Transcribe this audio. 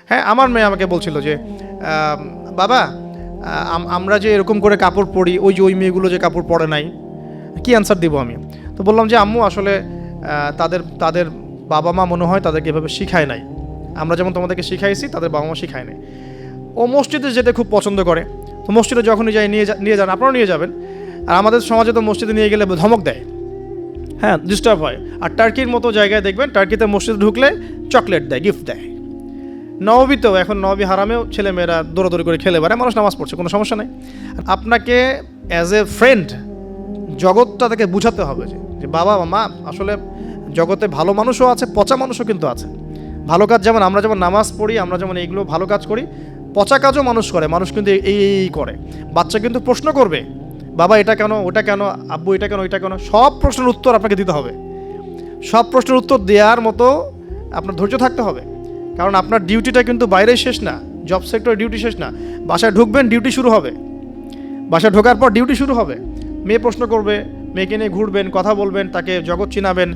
হ্যাঁ, আমার মেয়ে আমাকে বলছিল যে বাবা, আমরা যে এরকম করে কাপড় পরি, ওই মেয়েগুলো যে কাপড় পরে নাই, কি অ্যান্সার দিব আমি? তো বললাম যে আম্মু আসলে তাদের তাদের বাবা মা মনে হয় তাদেরকে এভাবে শিখায় নাই। আমরা যেমন তোমাদেরকে শিখাইছি, তাদের বাবা মা শিখায় নাই। ও মসজিদে যেতে খুব পছন্দ করে, তো মসজিদে যখনই যাই নিয়ে যান, আপনারাও নিয়ে যাবেন। আর আমাদের সমাজে তো মসজিদে নিয়ে গেলে ধমক দেয়, হ্যাঁ, ডিস্টার্ব হয়। আর টার্কির মতো জায়গায় দেখবেন, টার্কিতে মসজিদে ঢুকলে চকলেট দেয়, গিফট দেয়। নববীতেও, এখন নবী হারামেও ছেলেমেয়েরা দৌড়াদৌড়ি করে খেলে বেড়ায়, মানুষ নামাজ পড়ছে, কোনো সমস্যা নেই। আপনাকে অ্যাজ এ ফ্রেন্ড জগৎটা তাকে বুঝাতে হবে যে বাবা মা, আসলে জগতে ভালো মানুষও আছে, পচা মানুষও কিন্তু আছে। ভালো কাজ যেমন আমরা যেমন নামাজ পড়ি, আমরা যেমন এইগুলো ভালো কাজ করি, পচা কাজও মানুষ করে। মানুষ কিন্তু এই করে। বাচ্চা কিন্তু প্রশ্ন করবে, বাবা এটা কেন, ওটা কেন, আব্বু এটা কেন, ওইটা কেন। সব প্রশ্নের উত্তর আপনাকে দিতে হবে। সব প্রশ্নের উত্তর দেওয়ার মতো আপনার ধৈর্য থাকতে হবে। কারণ আপনার ডিউটিটা কিন্তু বাইরে শেষ না, জব সেক্টরে ডিউটি শেষ না। বাসায় ঢুকবেন, ডিউটি শুরু হবে। বাসায় ঢোকার পর ডিউটি শুরু হবে। মেয়ে প্রশ্ন করবে, মেয়েকে নিয়ে ঘুরবেন, কথা বলবেন, তাকে জগৎ চিনাবেন,